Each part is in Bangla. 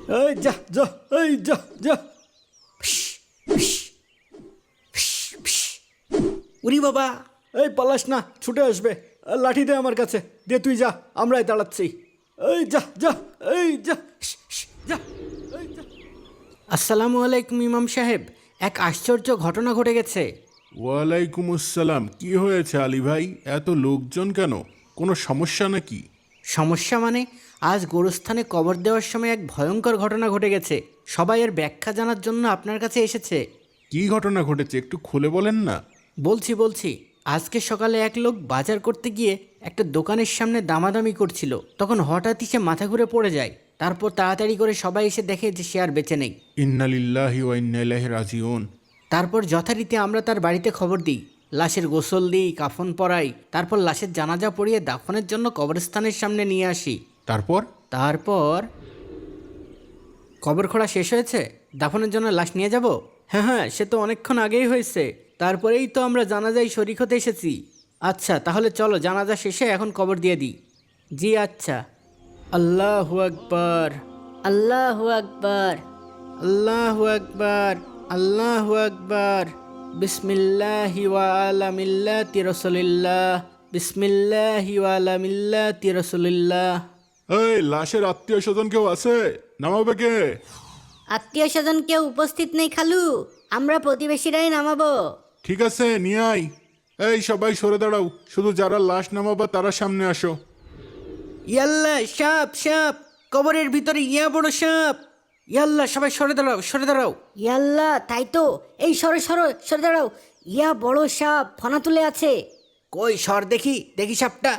এই যা যা, এই যা যা। উরি বাবা! এই পালাস না, ছুটে আসবে। লাঠি দে আমার কাছে, দে তুই যা, আমরাই দাঁড়াচ্ছি। এই যা যা, এই যা যা, এই যা। আসসালামু আলাইকুম ইমাম সাহেব, এক আশ্চর্য ঘটনা ঘটে গেছে। ওয়ালাইকুম আসসালাম। কি হয়েছে আলী ভাই? এত লোকজন কেন? কোনো সমস্যা নাকি? সমস্যা মানে, আজ গোরস্থানে কবর দেওয়ার সময় এক ভয়ঙ্কর ঘটনা ঘটে গেছে। সবাই এর ব্যাখ্যা জানার জন্য আপনার কাছে এসেছে। কি ঘটনা ঘটেছে একটু খুলে বলেন না। বলছি, আজকে সকালে এক লোক বাজার করতে গিয়ে একটা দোকানের সামনে দামাদামি করছিল। তখন হঠাৎই সে মাথা ঘুরে পড়ে যায়। তারপর তাড়াতাড়ি করে সবাই এসে দেখে যে সে আর বেঁচে নেই। ইন্না লিল্লাহি ওয়া ইন্না ইলাইহি রাজিউন। তারপর যথারীতি আমরা তার বাড়িতে খবর দিই, লাশের গোসল দিই, কাফন পরাই, তারপর লাশের জানাজা পড়িয়ে দাফনের জন্য কবরস্থানের সামনে নিয়ে আসি। তারপর কবর খোঁড়া শেষ হয়েছে, দাফনের জন্য লাশ নিয়ে যাব। হ্যাঁ, সে তো অনেকক্ষণ আগেই হয়েছে। তারপরেই তো আমরা জানাজায় শরীক হতে এসেছি। আচ্ছা, তাহলে চলো জানাজা শেষে এখন কবর দিয়ে দিই। জি আচ্ছা। আল্লাহু আকবার, আল্লাহু আকবার। আল্লাহু আকবার, আল্লাহু আকবার। বিসমিল্লাহি ওয়া আলা মিল্লাতি রাসূলিল্লাহ, বিসমিল্লাহি ওয়া আলা মিল্লাতি রাসূলিল্লাহ। এই লাশের আত্মীয় স্বজন কেউ আছে? নামাবে কে? আত্মীয় স্বজন কেউ উপস্থিত নেই খালু, আমরা প্রতিবেশীরাই নামাবো। ঠিক আছে, নিয়ে আয়। এই সবাই সরে দাঁড়াও, শুধু যারা লাশ নামাবা তারা সামনে আসো। ইয়াল্লাহ, সাপ সাপ, কবরের ভিতরে ইয়া বড় সাপ। ইয়াল্লাহ, সবাই সরে দাঁড়াও, সরে দাঁড়াও। ইয়াল্লাহ, তাই তো, এই সরে সরে সরে দাঁড়াও। ইয়া বড় সাপ ফনা তুলে আছে। কই সর দেখি, দেখি সাপটা।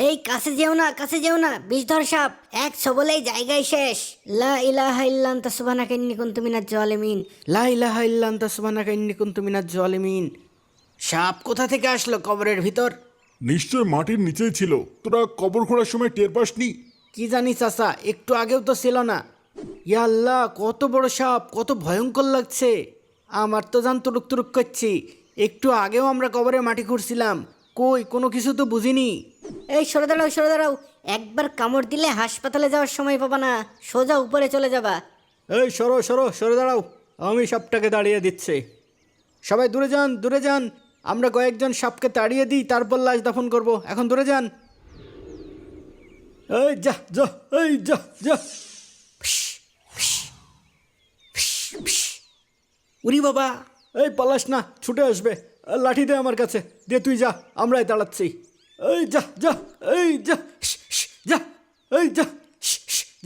এই কাছে যেও না, কাছে যেও না, বিষধর সাপ, এক সবলেই জায়গায় শেষ। লা ইলাহা ইল্লা আনতা সুবহানাকা ইন্নী কুনতু মিনাজ জালিমিন। লা ইলাহা ইল্লা আনতা সুবহানাকা ইন্নী কুনতু মিনাজ জালিমিন। সাপ কোথা থেকে আসলো কবরের ভিতর? নিশ্চয় মাটির নিচেই ছিল। তোরা কবর খোঁড়ার সময় টের পাসনি? কি জানি চাচা, একটু আগেও তো ছিল না। ইয়া আল্লাহ, কত বড় সাপ, কত ভয়ঙ্কর লাগছে। আমার তো জান তুরুক তুরুক করছি। একটু আগেও আমরা কবরে মাটি খুঁড়ছিলাম, কই কোনো কিছু তো বুঝিনি। এই সরে দাঁড়াও, সরে দাঁড়াও, একবার কামড় দিলে হাসপাতালে যাওয়ার সময় পাবা না, সোজা উপরে চলে যাবা। এই সরো সরো, সরে দাঁড়াও, আমি সাপটাকে দাঁড়িয়ে দিচ্ছি। সবাই দূরে যান, দূরে যান। আমরা কয়েকজন সাপকে তাড়িয়ে দিই, তারপর লাশ দাফন করব। এখন দূরে যান। এই যা যা, এই যা যা। উরি বাবা! এই পালাস না, ছুটে আসবে। লাঠি দে আমার কাছে, দে তুই যা, আমরাই দাঁড়াচ্ছি। এই যা যা, এই যা যা, এই যা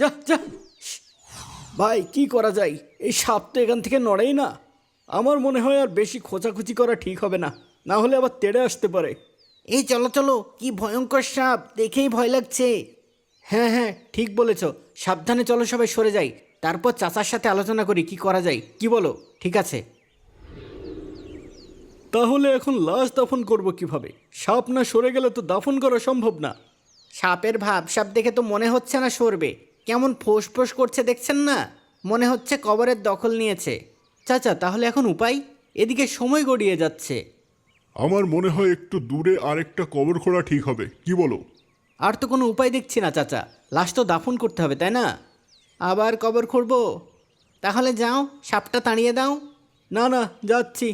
যা যা। ভাই, কি করা যায়? এই সাপ তো এখান থেকে নড়েই না। আমার মনে হয় আর বেশি খোঁচাখুচি করা ঠিক হবে না, না হলে আবার তেড়ে আসতে পারে। এই চলো চলো, কি ভয়ঙ্কর সাপ, দেখেই ভয় লাগছে। হ্যাঁ, ঠিক বলেছ। সাবধানে চলো, সবাই সরে যাই। তারপর চাচার সাথে আলোচনা করি কি করা যায়। কি বলো? ঠিক আছে। তাহলে এখন লাশ দাফন করব কিভাবে? সাপ না সরে গেলে তো দাফন করা সম্ভব না। সাপের ভাব সাপ দেখে তো মনে হচ্ছে না সরবে। কেমন ফোঁস ফোঁস করছে দেখছেন না? মনে হচ্ছে কবরের দখল নিয়েছে। চাচা, তাহলে এখন উপায়? এদিকে সময় গড়িয়ে যাচ্ছে। আমার মনে হয় একটু দূরে আরেকটা কবর খোঁড়া ঠিক হবে। কি বলো? আর তো কোনো উপায় দেখছি না চাচা, লাশ তো দাফন করতে হবে, তাই না? আবার কবর খুঁড়বো? তাহলে যাও, সাপটা তাড়িয়ে দাও। না না, যাচ্ছি।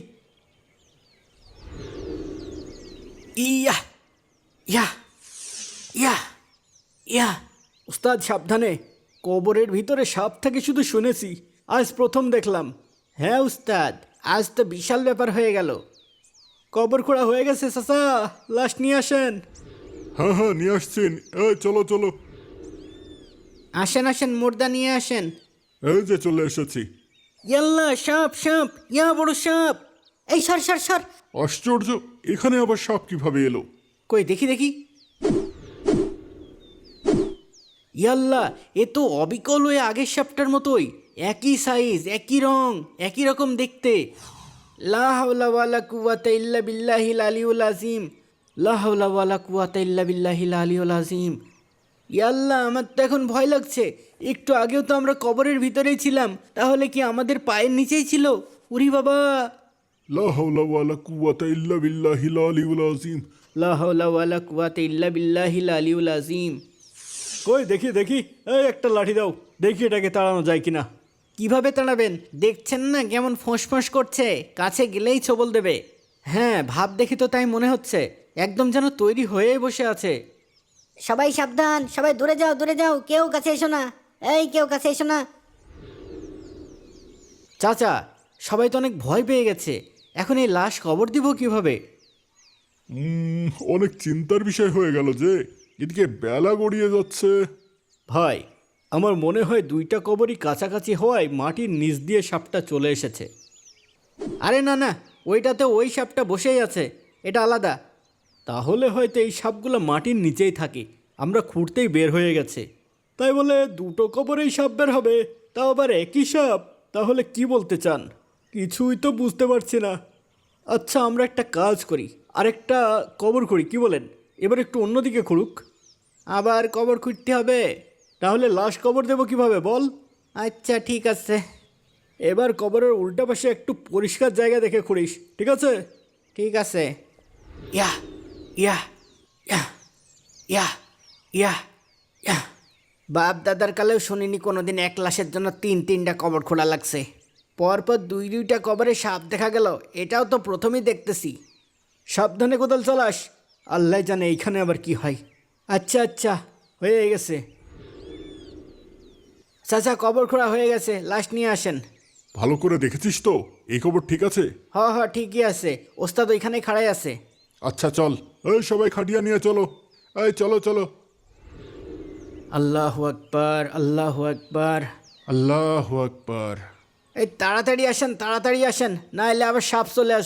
ইয়া ইয়া ইয়া ইয়া। উস্তাদ, সাবধানে। কবরের ভিতরে সাপ থাকে শুধু শুনেছি, আজ প্রথম দেখলাম। হ্যাঁ উস্তাদ, আজ তো বিশাল ব্যাপার হয়ে গেল। কবর খোঁড়া হয়ে গেছে চাচা, লাশ নিয়ে আসেন। হ্যাঁ, নিয়ে আসছেন। এই চলো চলো। আসেন, মুর্দা নিয়ে আসেন। এই যে চলে এসেছি। ইয়াল্লা, সাপ সাপ, ইয়া বড় সাপ। এই সর সর সর। আশ্চর্য, এখানে আবার সাপ কিভাবে এলো? কই দেখি। ইয়াল্লা, এ তো অবিকল হয়ে আগের সাপটার মতোই, একই সাইজ, একই রং, একই রকম দেখতে। লা হাওলা ওয়ালা কুওয়াতা ইল্লা বিল্লাহিল আলিয়ুল আযীম, লা হাওলা ওয়ালা কুওয়াতা ইল্লা বিল্লাহিল আলিয়ুল আযীম। ইয়াল্লা, আমার তো এখন ভয় লাগছে। একটু আগেও তো আমরা কবরের ভিতরেই ছিলাম, তাহলে কি আমাদের পায়ের নিচেই ছিল? উরি বাবা! লা হাওলা ওয়ালা কুওয়াতা ইল্লা বিল্লাহিল আলিয়ুল আযীম। লা হাওলা ওয়ালা কুওয়াতা ইল্লা বিল্লাহিল আলিয়ুল আযীম। কই দেখি দেখি, এই একটা লাঠি দাও, দেখি এটাকে তাড়ানো যায় কিনা। কিভাবে তাড়াবেন? দেখছেন না কেমন ফোঁস করছে, কাছে গেলেই ছবল দেবে। হ্যাঁ, ভাব দেখি তো তাই মনে হচ্ছে, একদম যেন তৈরি হয়েই বসে আছে। সবাই সাবধান, সবাই দূরে যাও দূরে যাও, কেউ কাছে এসো না, এই কেউ কাছে এসো না। চাচা, সবাই তো অনেক ভয় পেয়ে গেছে, এখন এই লাশ কবর দিব কিভাবে? অনেক চিন্তার বিষয় হয়ে গেল যে, এদিকে বেলা গড়িয়ে যাচ্ছে। ভাই, আমার মনে হয় দুইটা কবরই কাছাকাছি হওয়ায় মাটির নিচ দিয়ে সাপটা চলে এসেছে। আরে না না, ওইটাতে ওই সাপটা বসেই আছে, এটা আলাদা। তাহলে হয়তো এই সাপগুলো মাটির নিচেই থাকে, আমরা খুঁড়তেই বের হয়ে গেছে। তাই বলে দুটো কবরেই সাপ বের হবে, তাও আবার একই সাপ? তাহলে কি বলতে চান? কিছুই তো বুঝতে পারছি না। আচ্ছা, আমরা একটা কাজ করি, আরেকটা কবর করি, কি বলেন? এবার একটু অন্যদিকে খুঁড়ুক। আবার কবর খুঁড়তে হবে? তাহলে লাশ কবর দেবো কিভাবে বল? আচ্ছা ঠিক আছে। এবার কবরের উল্টা পাশে একটু পরিষ্কার জায়গা দেখে খুঁড়িস, ঠিক আছে? ঠিক আছে। ইয়া ইয়া ইয়া ইয়া ইয়া ইয়া। বাপ দাদার কালেও শুনিনি কোনোদিন এক লাশের জন্য তিনটা কবর খোলা লাগছে। পরপর দুইটা কবরে সাপ দেখা গেল, এটাও তো প্রথমেই দেখতেছি। সাবধানে কোদাল চালাস, আল্লাহ জানে এইখানে আবার কি হয়। আচ্ছা আচ্ছা, হয়ে গেছে। চাচা, কবর খোঁড়া হয়ে গেছে, লাশ নিয়ে আসেন। ভালো করে দেখেছিস তো? এই খবর ঠিক আছে? হ ঠিকই আছে, ওস্তাদ ওইখানে খাড়াই আছে। আচ্ছা চল, এই সবাই খাটিয়া নিয়ে চলো, এই চলো চলো। আল্লাহু আকবার, আল্লাহু আকবার। আল্লাহু আকবার। এই তাড়াতাড়ি আসেন, তাড়াতাড়ি আসেন, না এলে আবার সাপ চলে আসবে।